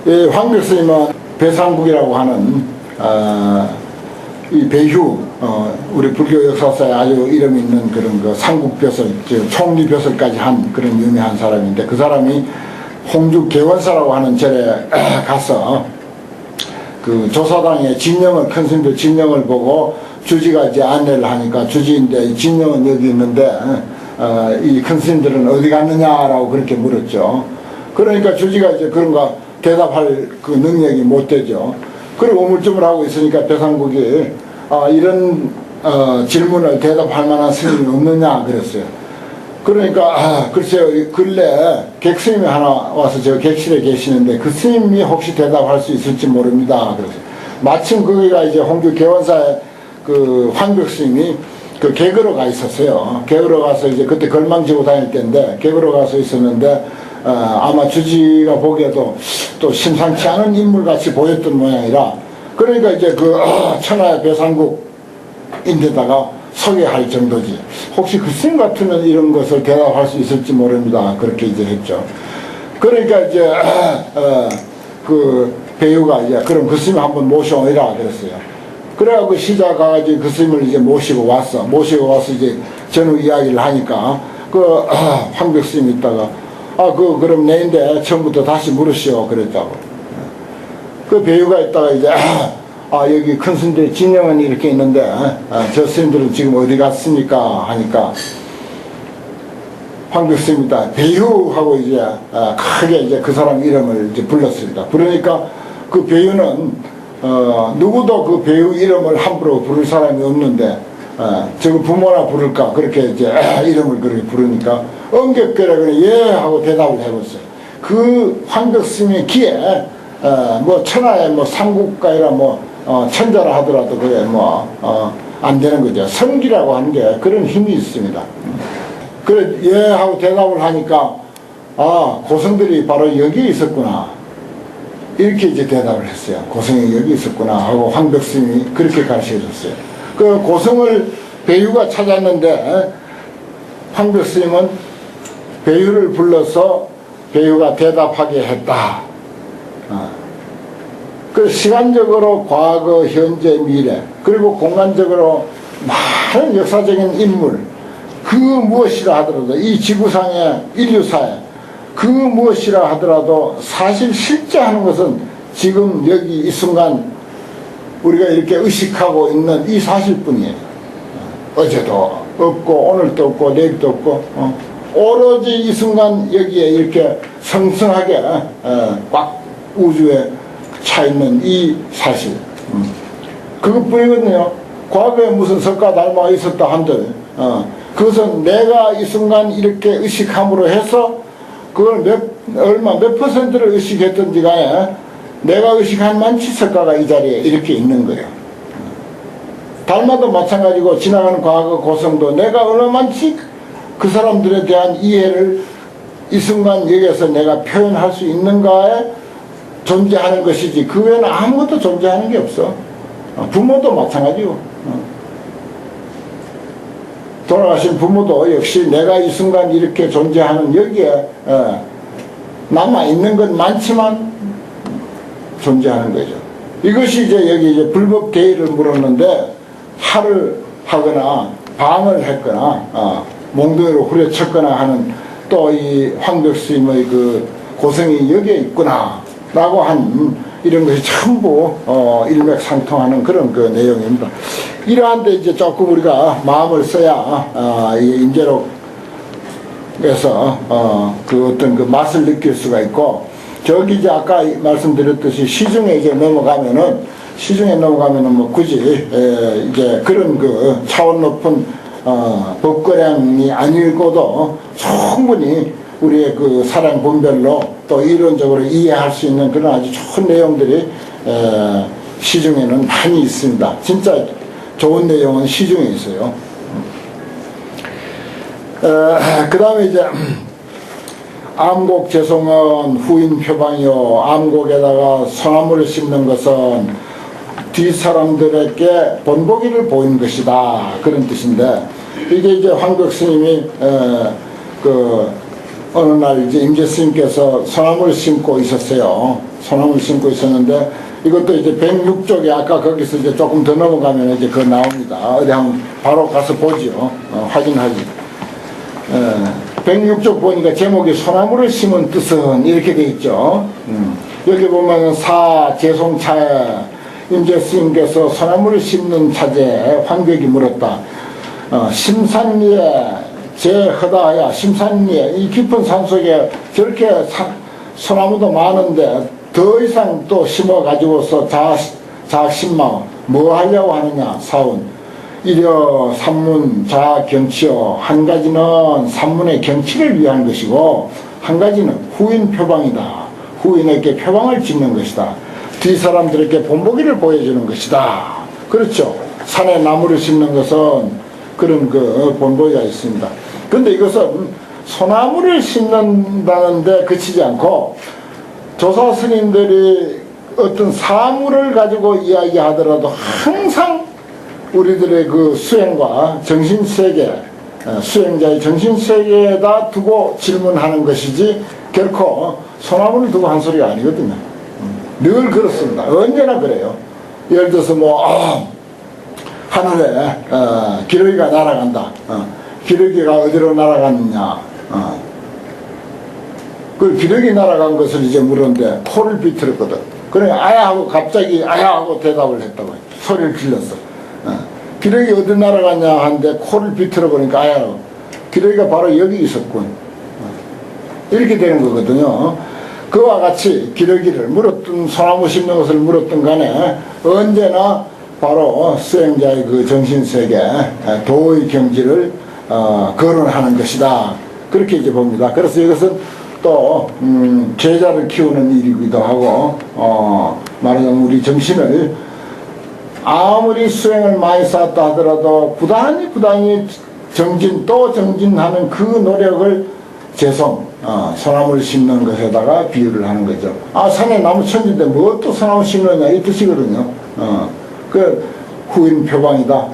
예, 황벽 스님은 배상국이라고 하는 이 배휴 우리 불교 역사사에 아주 이름 있는 그런 그 상국벼슬, 총리벼슬까지 한 그런 유명한 사람인데, 그 사람이 홍주 개원사라고 하는 절에 가서 그 조사당의 진령을, 큰 스님들 진령을 보고 주지가 이제 안내를 하니까, 주지인데 진령은 여기 있는데 이 큰 스님들은 어디 갔느냐라고 그렇게 물었죠. 그러니까 주지가 이제 그런가 대답할 그 능력이 못 되죠. 그리고 우물쭈물하고 있으니까 배상국이 이런 질문을 대답할 만한 스님이 없느냐 그랬어요. 그러니까 글쎄요, 근래 객스님이 하나 와서 저 객실에 계시는데 그 스님이 혹시 대답할 수 있을지 모릅니다 그랬어요. 마침 거기가 이제 홍주 개원사의 그 황벽 스님이 그 객으로 가 있었어요. 객으로 가서 이제 그때 걸망지고 다닐 때인데 객으로 가서 있었는데 아마 주지가 보기에도 또 심상치 않은 인물같이 보였던 모양이라, 그러니까 이제 그 천하의 배상국인데다가 소개할 정도지, 혹시 그 스님 같으면 이런 것을 대답할 수 있을지 모릅니다 그렇게 이제 했죠. 그러니까 이제 그 배우가 이제 그럼 그 스님 한번 모셔오라 그랬어요. 그래갖고 시자 가가지고 그 스님을 이제 모시고 와서 이제 전후 이야기를 하니까 그 황벽 스님이 있다가 그럼 내인데 처음부터 다시 물으시오 그랬다고. 그 배우가 있다가 이제 여기 큰 스님들 진영은 이렇게 있는데 저 스님들은 지금 어디 갔습니까 하니까 황벽 스님이다 배우하고 이제 크게 이제 그 사람 이름을 이제 불렀습니다. 그러니까 그 배우는 누구도 그 배우 이름을 함부로 부를 사람이 없는데 저거 부모나 부를까 그렇게 이제 이름을 그렇게 부르니까 엄격하게 그냥 예 하고 대답을 해봤어요. 그 황벽 스님의 귀에 뭐 천하의 뭐 삼국가이라 뭐 천자라 하더라도 그게 뭐 안 되는 거죠. 성기라고 하는 게 그런 힘이 있습니다. 그래 예 하고 대답을 하니까 고성들이 바로 여기 있었구나 이렇게 이제 대답을 했어요. 고성이 여기 있었구나 하고 황벽 스님이 그렇게 가르쳐 줬어요. 그 고성을 배유가 찾았는데 황벽 스님은 배유를 불러서 배유가 대답하게 했다. 그 시간적으로 과거, 현재, 미래, 그리고 공간적으로 많은 역사적인 인물, 그 무엇이라 하더라도 이 지구상의 인류사에 그 무엇이라 하더라도 사실 실제 하는 것은 지금 여기 이 순간 우리가 이렇게 의식하고 있는 이 사실뿐이에요. 어제도 없고 오늘도 없고 내일도 없고 오로지 이 순간 여기에 이렇게 성성하게 꽉 우주에 차 있는 이 사실, 그것뿐이거든요. 과거에 무슨 석가 달마가 있었다 한들 그것은 내가 이 순간 이렇게 의식함으로 해서 그걸 몇 퍼센트를 의식했던지 간에 내가 의식한 만치 석가가 이 자리에 이렇게 있는 거예요. 달마도 마찬가지고 지나가는 과거 고성도 내가 얼마만치 그 사람들에 대한 이해를 이 순간 여기에서 내가 표현할 수 있는가에 존재하는 것이지 그 외에는 아무것도 존재하는 게 없어. 부모도 마찬가지고 돌아가신 부모도 역시 내가 이 순간 이렇게 존재하는 여기에 남아있는 건 많지만 존재하는 거죠. 이것이 이제 여기 이제 불법 개의를 물었는데 할을 하거나 방을 했거나 몽둥이로 후려쳤거나 하는 또 이 황벽 스님의 그 고성이 여기에 있구나 라고 한 이런 것이 전부 일맥상통하는 그런 그 내용입니다. 이러한데 이제 조금 우리가 마음을 써야 인재록에서 그 어떤 그 맛을 느낄 수가 있고, 저기 이제 아까 말씀드렸듯이 시중에 이제 넘어가면은 뭐 굳이 이제 그런 그 차원 높은 법거량이 아니고도 충분히 우리의 그 사랑 분별로 또 이론적으로 이해할 수 있는 그런 아주 좋은 내용들이 시중에는 많이 있습니다. 진짜 좋은 내용은 시중에 있어요. 그 다음에 이제 암곡 제송은 후인 표방이요, 암곡에다가 소나무를 심는 것은 뒷사람들에게 본보기를 보이는 것이다, 그런 뜻인데, 이게 이제 황벽 스님이 어느 날 이제 임재 스님께서 소나무를 심고 있었어요. 소나무를 심고 있었는데 이것도 이제 106쪽에 아까 거기서 이제 조금 더 넘어가면 이제 그거 나옵니다. 어디 한번 바로 가서 보지요. 확인하지. 106쪽 보니까 제목이 소나무를 심은 뜻은 이렇게 돼 있죠. 여기 보면 사제송차에 임재 스님께서 소나무를 심는 차제에 황벽이 물었다. 심산리에 제허다야 심산리에 이 깊은 산속에 저렇게 소나무도 많은데 더 이상 또 심어가지고서 자신마 뭐 하려고 하느냐. 사운 이려 산문 자경치요. 한 가지는 산문의 경치를 위한 것이고 한 가지는 후인 표방이다. 후인에게 표방을 짓는 것이다. 뒤 사람들에게 본보기를 보여주는 것이다. 그렇죠. 산에 나무를 심는 것은 그런 그 본보기가 있습니다. 근데 이것은 소나무를 심는다는데 그치지 않고 조사 스님들이 어떤 사물을 가지고 이야기하더라도 항상 우리들의 그 수행과 정신세계, 수행자의 정신세계에다 두고 질문하는 것이지 결코 소나무를 두고 한 소리가 아니거든요. 늘 그렇습니다. 언제나 그래요. 예를 들어서 하늘에 기러기가 날아간다. 기러기가 어디로 날아갔느냐. 그 기러기 날아간 것을 이제 물었는데 코를 비틀었거든. 그래 아야 하고 갑자기 아야 하고 대답을 했다고. 소리를 질렀어. 기러기 어디 날아갔냐 하는데 코를 비틀어 보니까 아야 하고. 기러기가 바로 여기 있었군. 이렇게 되는 거거든요. 그와 같이 기러기를 물었던 소나무 심는 것을 물었던 간에 언제나 바로 수행자의 그 정신세계 도의 경지를 거론하는 것이다. 그렇게 이제 봅니다. 그래서 이것은 또 제자를 키우는 일이기도 하고 말하자면 우리 정신을 아무리 수행을 많이 쌓았다 하더라도 부단히 정진 또 정진하는 그 노력을 소나무를 심는 것에다가 비유를 하는 거죠. 산에 나무 천지인데 뭐 또 소나무 심느냐 이 뜻이거든요. 그 후인 표방이다.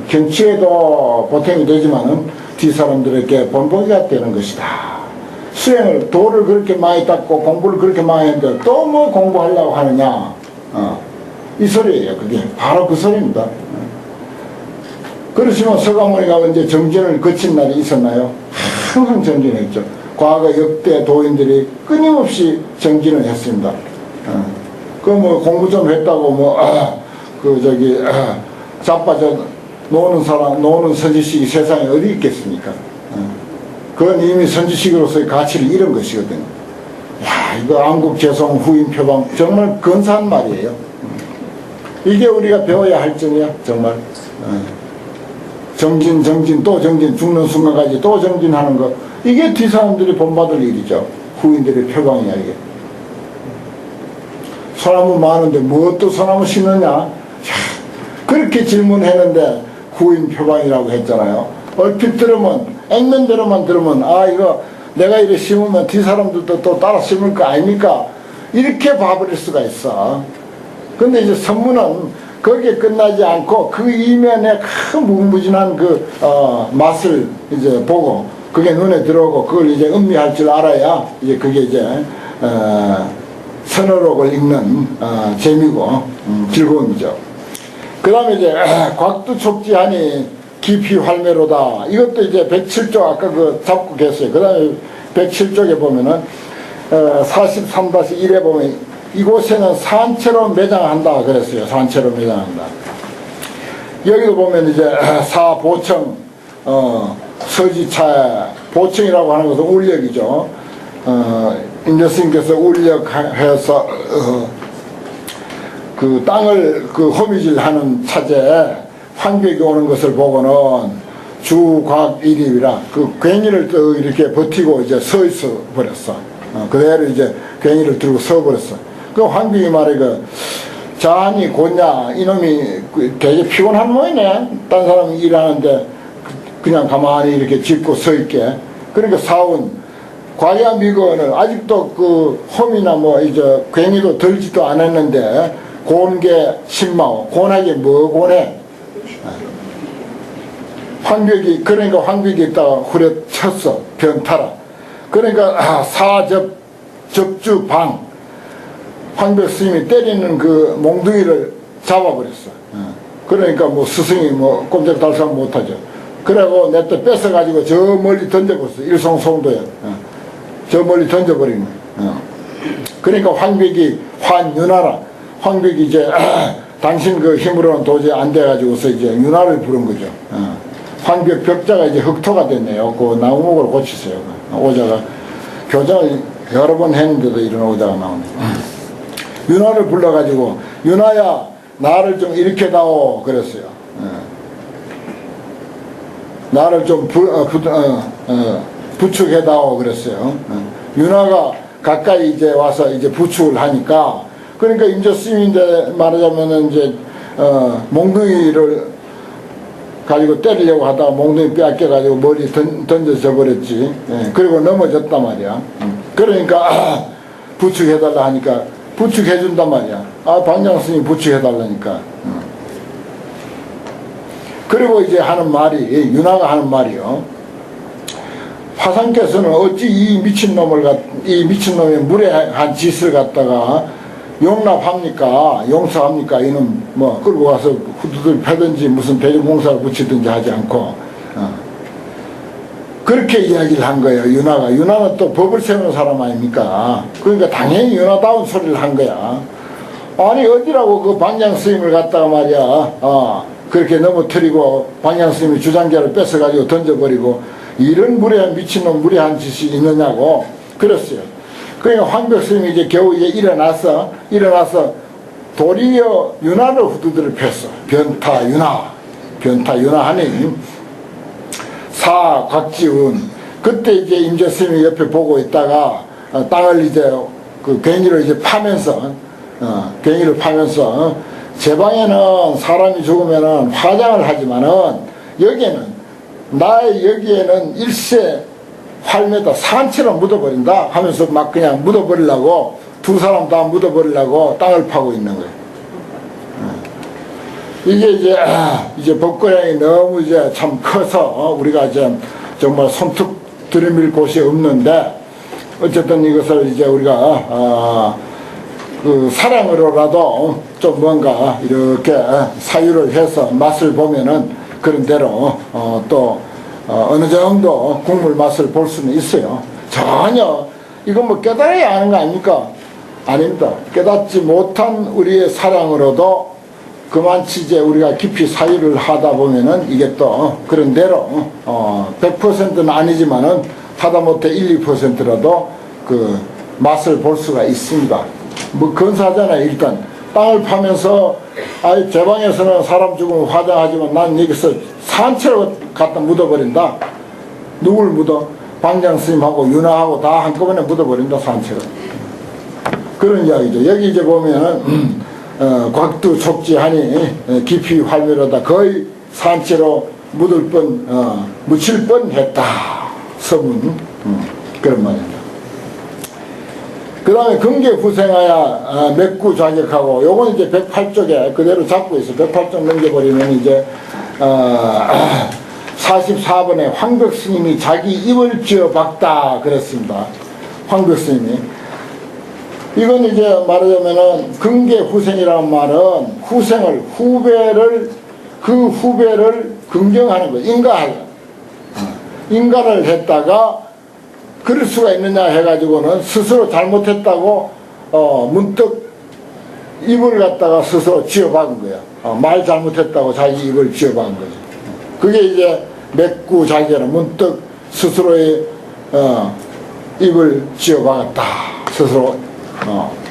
경치에도 보탬이 되지만은 뒤 사람들에게 본보기가 되는 것이다. 수행을 도를 그렇게 많이 닦고 공부를 그렇게 많이 했는데 또 뭐 공부하려고 하느냐. 이 소리예요. 그게 바로 그 소리입니다. 그렇지만 서가모니가 언제 정진을 거친 날이 있었나요? 항상 정진했죠. 과거 역대 도인들이 끊임없이 정진을 했습니다. 그 뭐 공부 좀 했다고 자빠져 노는 선지식이 세상에 어디 있겠습니까? 그건 이미 선지식으로서의 가치를 잃은 것이거든요. 야, 이거 안국재송 후인 표방 정말 근사한 말이에요. 이게 우리가 배워야 할 점이야, 정말. 정진 또 정진 죽는 순간까지 또 정진하는 것 이게 뒤 사람들이 본받을 일이죠. 후인들의 표방이야 이게. 소나무 많은데 뭐 또 소나무 심느냐. 그렇게 질문했는데 후인 표방이라고 했잖아요. 얼핏 들으면 액면대로만 들으면 이거 내가 이렇게 심으면 뒤 사람들도 또 따라 심을 거 아닙니까? 이렇게 봐버릴 수가 있어. 근데 이제 선문은 거기에 끝나지 않고 그 이면에 큰 무궁무진한 그 맛을 이제 보고 그게 눈에 들어오고 그걸 이제 음미할 줄 알아야 이제 그게 이제 선어록을 읽는 재미고 즐거움이죠. 그 다음에 이제 곽두촉지하니 깊이 활매로다. 이것도 이제 107쪽 아까 그 잡고 계세요. 그 다음에 107쪽에 보면은 43-1에 보면 이곳에는 산채로 매장한다 그랬어요. 산채로 매장한다. 여기도 보면 이제 사보청 서지차에 보청이라고 하는 것은 울력이죠. 임재스님께서 울력해서 그 땅을 그 호미질하는 차제에 황벽이 오는 것을 보고는 주곽일입이라 그 괭이를 또 이렇게 버티고 이제 서 있어 버렸어. 그대로 이제 괭이를 들고 서 버렸어. 그 황벽이 말해 자니 곧냐 이놈이 되게 피곤한 모이네. 딴 사람이 일하는데 그냥 가만히 이렇게 짚고 서 있게. 그러니까 사운 과야 미거는 아직도 그 홈이나 뭐 이제 괭이도 들지도 않았는데 곤게 신마오 곤하게 뭐 곤해. 황벽이 그러니까 황벽이 있다가 후려쳤어. 변타라. 그러니까 접주방 황벽 스님이 때리는 그 몽둥이를 잡아버렸어. 그러니까 뭐 스승이 뭐 꼼짝달싹 못하죠. 그래고 냅다 뺏어가지고 저 멀리 던져버렸어. 일송송도에. 저 멀리 던져버린 거야. 그러니까 황벽이 환윤하라. 황벽이 이제 당신 그 힘으로는 도저히 안 돼가지고서 이제 윤하를 부른 거죠. 황벽 벽자가 이제 흑토가 됐네요. 그 나무목을 고치세요. 오자가 교정을 여러 번 했는데도 이런 오자가 나오네. 윤하를 불러가지고 윤하야 나를 좀 일으켜다오 그랬어요. 나를 좀 부축해다오 그랬어요. 윤하가 가까이 이제 와서 이제 부축을 하니까 그러니까 임재스님인데 말하자면은 이제 몽둥이를 가지고 때리려고 하다가 몽둥이 빼앗겨가지고 머리 던져져 버렸지. 그리고 넘어졌단 말이야. 그러니까 부축해달라 하니까 부축해준단 말이야. 방장스님 부축해달라니까. 그리고 이제 하는 말이 윤하가 하는 말이요. 화상께서는 어찌 이 미친놈의 무례한 짓을 갖다가 용납합니까? 용서합니까? 이놈 뭐 끌고 가서 후두들 패든지 무슨 대중공사를 붙이든지 하지 않고 그렇게 이야기를 한 거예요. 윤하는 또 법을 세우는 사람 아닙니까? 그러니까 당연히 윤하다운 소리를 한 거야. 아니 어디라고 그 방장스님을 갖다가 말이야 그렇게 넘어뜨리고 방장스님이 주장자를 뺏어가지고 던져버리고 이런 무례한 미친놈 무례한 짓이 있느냐고 그랬어요. 그러니까 황벽스님이 이제 겨우 이제 일어나서 도리어 윤하를 후두들을 폈어. 변타 윤하 하니 곽지운 그때 이제 임재스님이 옆에 보고 있다가 땅을 이제 그 괭이를 이제 파면서 괭이를 파면서 제 방에는 사람이 죽으면은 화장을 하지만은 여기에는 일세 활매다 산채로 묻어버린다 하면서 막 그냥 묻어버리려고 두 사람 다 묻어버리려고 땅을 파고 있는 거예요. 이게 이제 법고량이 너무 이제 참 커서 우리가 이제 정말 손톱 들이밀 곳이 없는데 어쨌든 이것을 이제 우리가 그 사랑으로라도 좀 뭔가 이렇게 사유를 해서 맛을 보면은 그런 대로 또 어느 정도 국물 맛을 볼 수는 있어요. 전혀 이건 뭐 깨달아야 하는 거 아닙니까? 아닙니다. 깨닫지 못한 우리의 사랑으로도 그만치 이제 우리가 깊이 사유를 하다 보면은 이게 또 그런 대로 100%는 아니지만은 하다못해 1~2%라도 그 맛을 볼 수가 있습니다. 뭐 근사하잖아요. 일단 땅을 파면서 제 방에서는 사람 죽으면 화장하지만 난 여기서 산채로 갖다 묻어버린다. 누굴 묻어? 방장스님하고 윤하하고 다 한꺼번에 묻어버린다. 산채로. 그런 이야기죠. 여기 이제 보면은 곽두 촉지하니 깊이 활멸하다 거의 산채로 묻힐 뻔 했다. 서문 그런 말입니다. 그 다음에 금계후생하야 맥구 자격하고 요건 이제 108쪽에 그대로 잡고 있어. 108쪽 넘겨버리면 이제 44번에 황벽스님이 자기 입을 쥐어 박다 그랬습니다. 황벽스님이 이건 이제 말하자면은 금계후생이라는 말은 그 후배를 긍정하는 거예요. 인가를 했다가 그럴 수가 있느냐 해가지고는 스스로 잘못했다고 문득 입을 갖다가 스스로 쥐어박은 거야. 말 잘못했다고 자기 입을 쥐어박은 거지. 그게 이제 맥구 자기는 문득 스스로의 입을 쥐어박았다. 스스로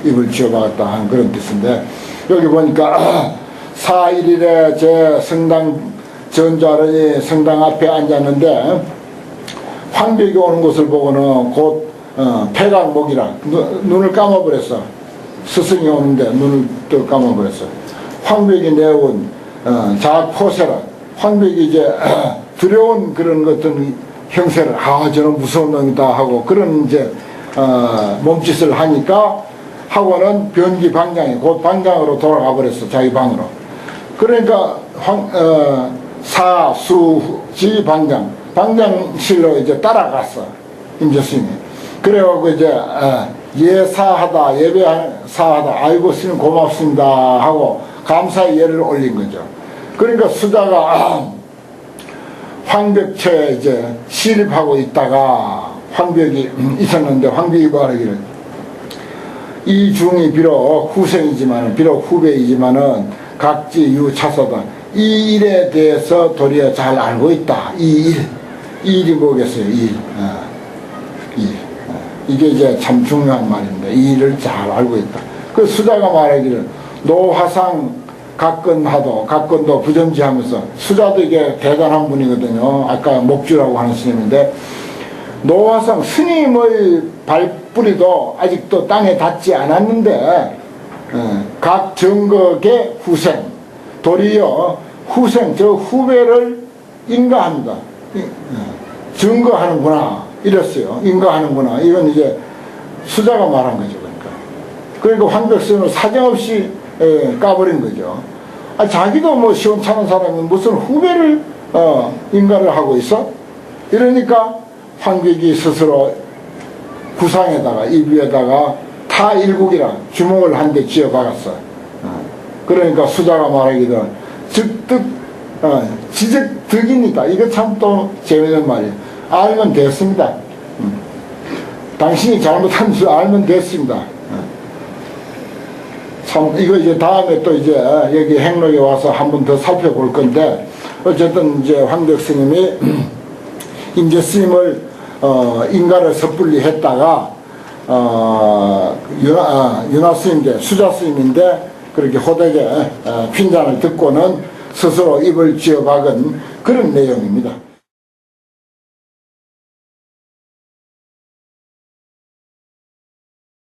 입을 쥐어박았다 하는 그런 뜻인데 여기 보니까 4.1일에 제 성당 전자르니 성당 앞에 앉았는데 황벽이 오는 것을 보고는 곧 폐각목이라 눈을 감아버렸어. 스승이 오는데 눈을 또 감아버렸어. 황벽이 내온 자포세라 황벽이 이제 두려운 그런 어떤 형세를 저는 무서운 놈이다 하고 그런 이제 몸짓을 하니까 하고는 변기 방장이 곧 방장으로 돌아가 버렸어. 자기 방으로. 그러니까 사수지 방장실로 이제 따라갔어. 임재스님이. 그래갖고 이제 예사하다, 예배사하다, 아이고 스님 고맙습니다 하고 감사의 예를 올린 거죠. 그러니까 수자가 황벽처에 이제 시립하고 있다가 황벽이 있었는데 황벽이 말하기를 이 중이 비록 후생이지만 비록 후배이지만은 각지 유차서다. 이 일에 대해서 도리어 잘 알고 있다. 이 일이 뭐겠어요? 이게 이제 참 중요한 말입니다. 이 일을 잘 알고 있다. 그 수자가 말하기를 노화상 각건도 부정지하면서 수자도 이게 대단한 분이거든요. 아까 목주라고 하는 스님인데 노화상 스님의 발뿌리도 아직도 땅에 닿지 않았는데 각 정거의 후생 도리어 후생 저 후배를 인가합니다. 증거하는구나 이랬어요. 인가하는구나. 이건 이제 수자가 말한 거죠. 그러니까 황벽스님은 사정없이 까버린 거죠. 자기도 뭐 시원찮은 사람이 무슨 후배를 인가를 하고 있어? 이러니까 황벽이 스스로 구상에다가 입 위에다가 타일국이라 주먹을 한 대 쥐어 박았어. 그러니까 수자가 말하기를 지적득이니까 이거 참 또 재미있는 말이에요. 알면 됐습니다. 당신이 잘못한 줄 알면 됐습니다. 참 이거 이제 다음에 또 이제 여기 행록에 와서 한 번 더 살펴볼 건데 어쨌든 이제 황벽 스님이 임재 스님을 인가를 섣불리 했다가 윤화 스님인데 수자 스님인데 그렇게 호되게 핀잔을 듣고는 스스로 입을 쥐어박은 그런 내용입니다.